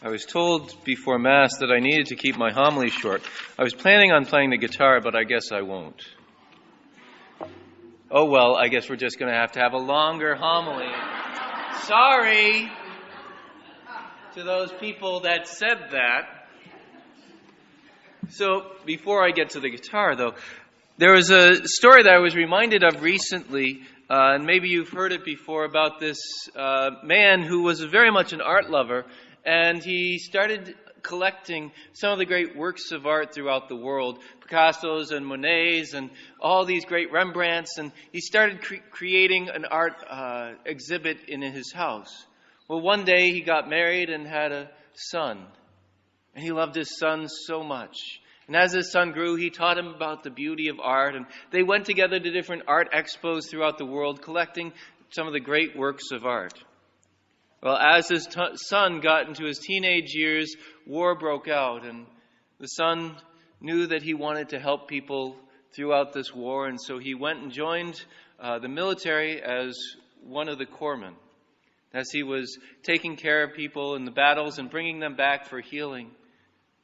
I was told before Mass that I needed to keep my homily short. I was planning on playing the guitar, but I guess I won't. Oh well, I guess we're just going to have a longer homily. Sorry to those people that said that. So, before I get to the guitar, though, there was a story that I was reminded of recently, and maybe you've heard it before, about this man who was very much an art lover, and he started collecting some of the great works of art throughout the world, Picasso's and Monet's and all these great Rembrandts, and he started creating an art exhibit in his house. Well, one day he got married and had a son, and he loved his son so much. And as his son grew, he taught him about the beauty of art, and they went together to different art expos throughout the world, collecting some of the great works of art. Well, as his son got into his teenage years, war broke out, and the son knew that he wanted to help people throughout this war, and so he went and joined the military as one of the corpsmen, as he was taking care of people in the battles and bringing them back for healing.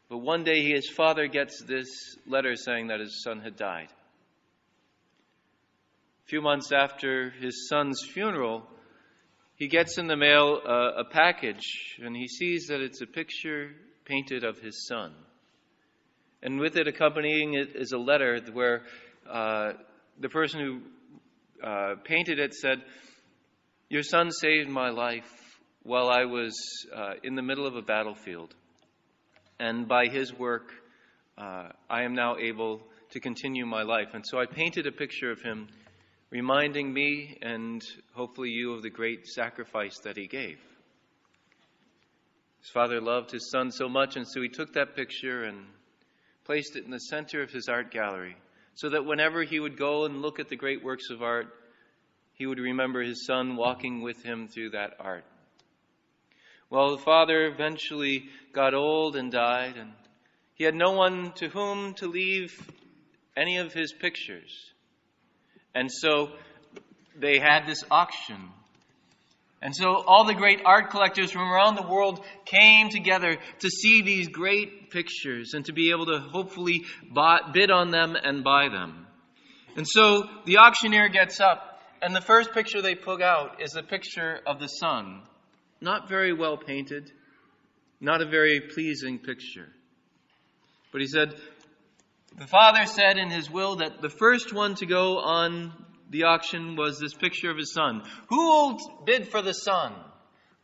But one day his father gets this letter saying that his son had died. A few months after his son's funeral, he gets in the mail a package, and he sees that it's a picture painted of his son. And with it, accompanying it, is a letter where the person who painted it said, "Your son saved my life while I was in the middle of a battlefield. And by his work, I am now able to continue my life. And so I painted a picture of him, reminding me and hopefully you of the great sacrifice that he gave." His father loved his son so much, and so he took that picture and placed it in the center of his art gallery, so that whenever he would go and look at the great works of art, he would remember his son walking with him through that art. Well, the father eventually got old and died, and he had no one to whom to leave any of his pictures. And so they had this auction. And so all the great art collectors from around the world came together to see these great pictures and to be able to hopefully bid on them and buy them. And so the auctioneer gets up, and the first picture they put out is a picture of the son. Not very well painted, not a very pleasing picture. But he said, the father said in his will that the first one to go on the auction was this picture of his son. Who will bid for the son?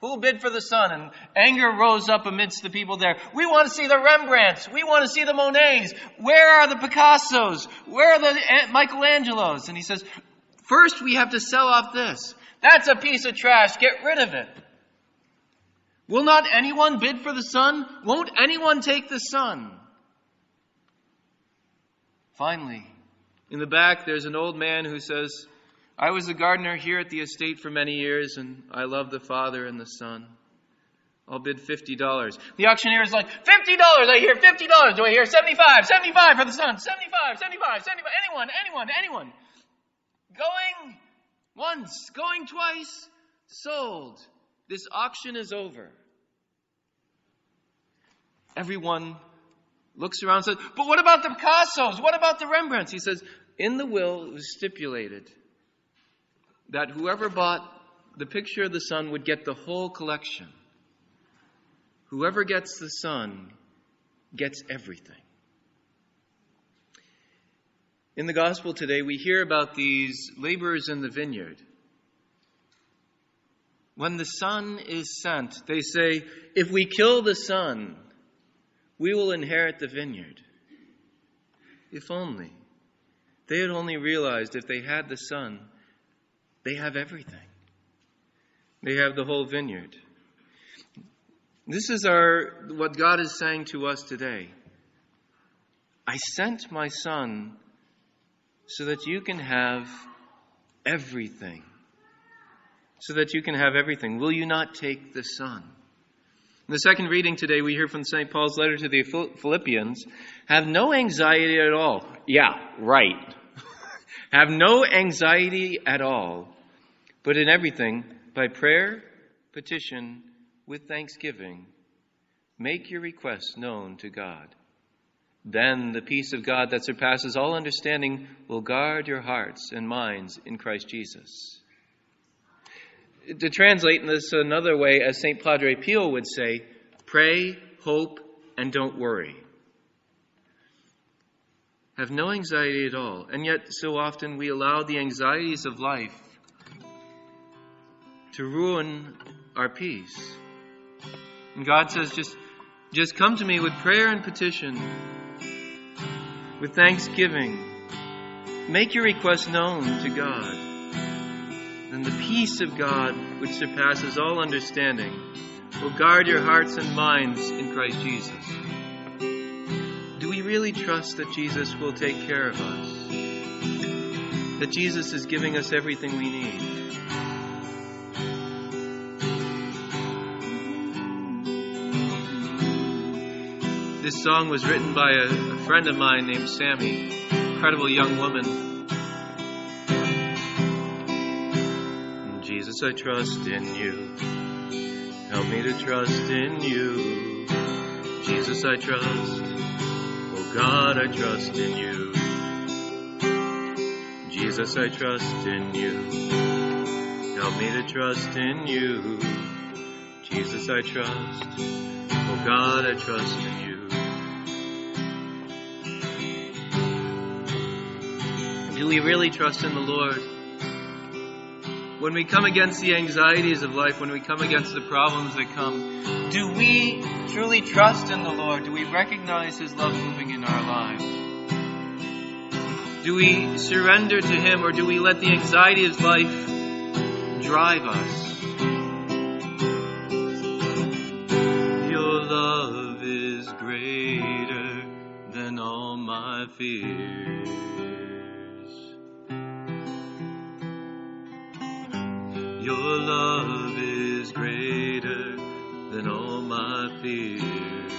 Who will bid for the son? And anger rose up amidst the people there. We want to see the Rembrandts. We want to see the Monets. Where are the Picassos? Where are the Michelangelos? And he says, first we have to sell off this. That's a piece of trash. Get rid of it. Will not anyone bid for the son? Won't anyone take the son? Finally, in the back, there's an old man who says, I was a gardener here at the estate for many years, and I love the father and the son. I'll bid $50. The auctioneer is like, $50! I hear $50. Do I hear 75? 75 for the son. 75, 75, 75. Anyone. Going once, going twice, sold. This auction is over. Everyone looks around and says, but what about the Picassos? What about the Rembrandts? He says, in the will it was stipulated that whoever bought the picture of the son would get the whole collection. Whoever gets the son gets everything. In the gospel today, we hear about these laborers in the vineyard. When the son is sent, they say, if we kill the son, we will inherit the vineyard. If only. They had only realized if they had the son, they have everything. They have the whole vineyard. This is what God is saying to us today. I sent my son so that you can have everything. So that you can have everything. Will you not take the son? In the second reading today, we hear from St. Paul's letter to the Philippians, have no anxiety at all. Yeah, right. Have no anxiety at all, but in everything, by prayer, petition, with thanksgiving, Make your requests known to God. Then the peace of God that surpasses all understanding will guard your hearts and minds in Christ Jesus. To translate this another way, as St. Padre Pio would say, pray, hope, and don't worry. Have no anxiety at all. And yet so often we allow the anxieties of life to ruin our peace. And God says, just come to me with prayer and petition, with thanksgiving. Make your request known to God. Then the peace of God, which surpasses all understanding, will guard your hearts and minds in Christ Jesus. Do we really trust that Jesus will take care of us? That Jesus is giving us everything we need? This song was written by a friend of mine named Sammy, incredible young woman. Jesus, I trust in you. Help me to trust in you. Jesus, I trust. Oh God, I trust in you. Jesus, I trust in you. Help me to trust in you. Jesus, I trust. Oh God, I trust in you. Do we really trust in the Lord? When we come against the anxieties of life, when we come against the problems that come, do we truly trust in the Lord? Do we recognize His love moving in our lives? Do we surrender to Him, or do we let the anxiety of life drive us? Your love is greater than all my fears. Your love is greater than all my fears.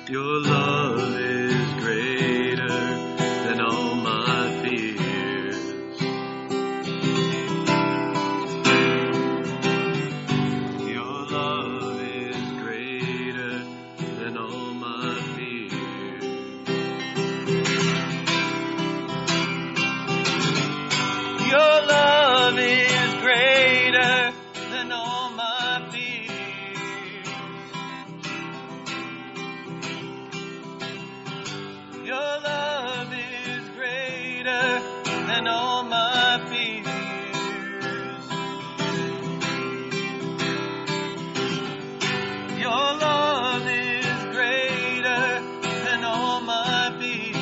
Your love is greater than all my fears. Your love is greater than all my fears. Your love is greater than all my fears. Your love is greater than all my fears. Your love is greater than all my fears.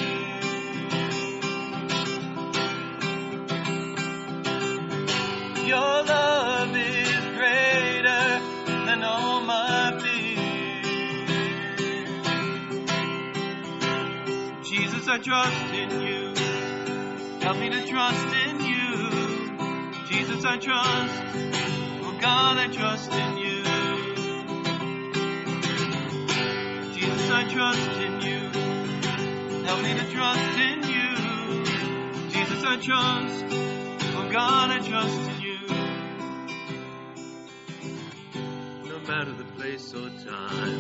Your love is greater than all my fears. Jesus, I trust in you. Help me to trust in you. Jesus, I trust. Oh God, I trust in you. Jesus, I trust in you. Help me to trust in you. Jesus, I trust. Oh God, I trust in you. No matter the place or time,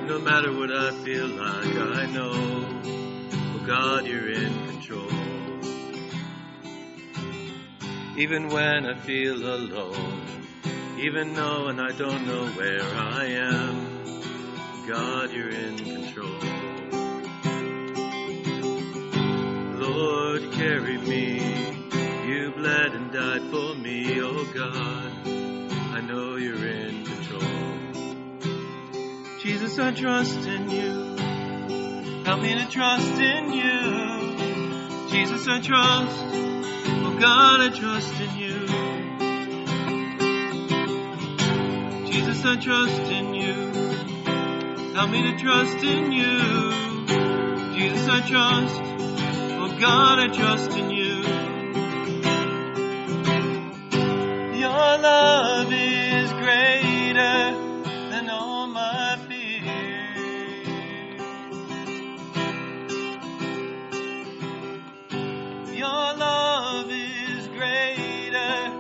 no matter what I feel like, I know, oh God, you're in control. Even when I feel alone, even knowing I don't know where I am, God, you're in control. Lord, carry me. You bled and died for me, oh God. I know you're in control. Jesus, I trust in you. Help me to trust in you. Jesus, I trust. Oh God, I trust in you. Jesus, I trust in you. Help me to trust in you. Jesus, I trust. Oh God, I trust in you. Your love is greater than all my fears. Your love is greater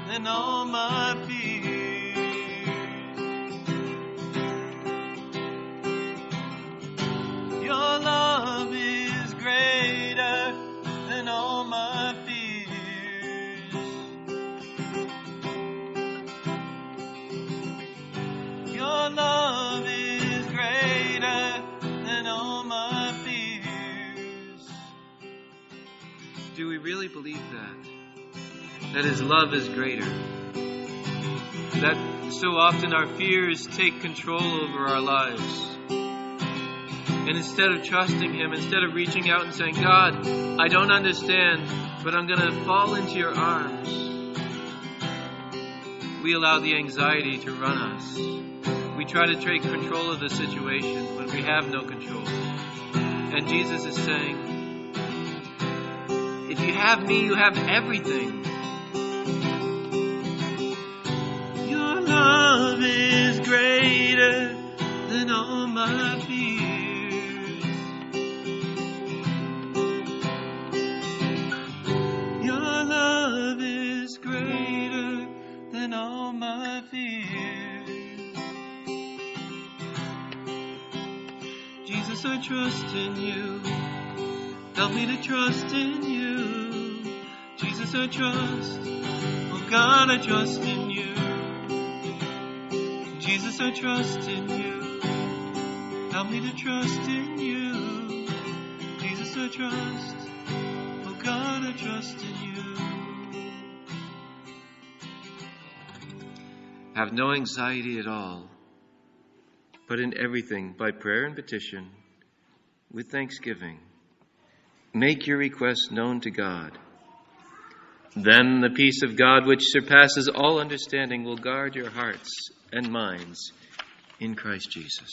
than all my fears. Your love is greater than all my fears. Your love is greater than all my fears. Do we really believe that? That His love is greater? That so often our fears take control over our lives. And instead of trusting Him, instead of reaching out and saying, God, I don't understand, but I'm going to fall into your arms, we allow the anxiety to run us. We try to take control of the situation when we have no control. And Jesus is saying, if you have me, you have everything. Your love is greater than all my fears. Your love is greater than all my fears. Jesus, I trust in you. Help me to trust in you. Jesus, I trust. Oh God, I trust in you. Jesus, I trust in you. Help me to trust in you. Jesus, I trust. Oh God, I trust in you. Have no anxiety at all, but in everything, by prayer and petition, with thanksgiving, make your requests known to God. Then the peace of God, which surpasses all understanding, will guard your hearts and minds in Christ Jesus.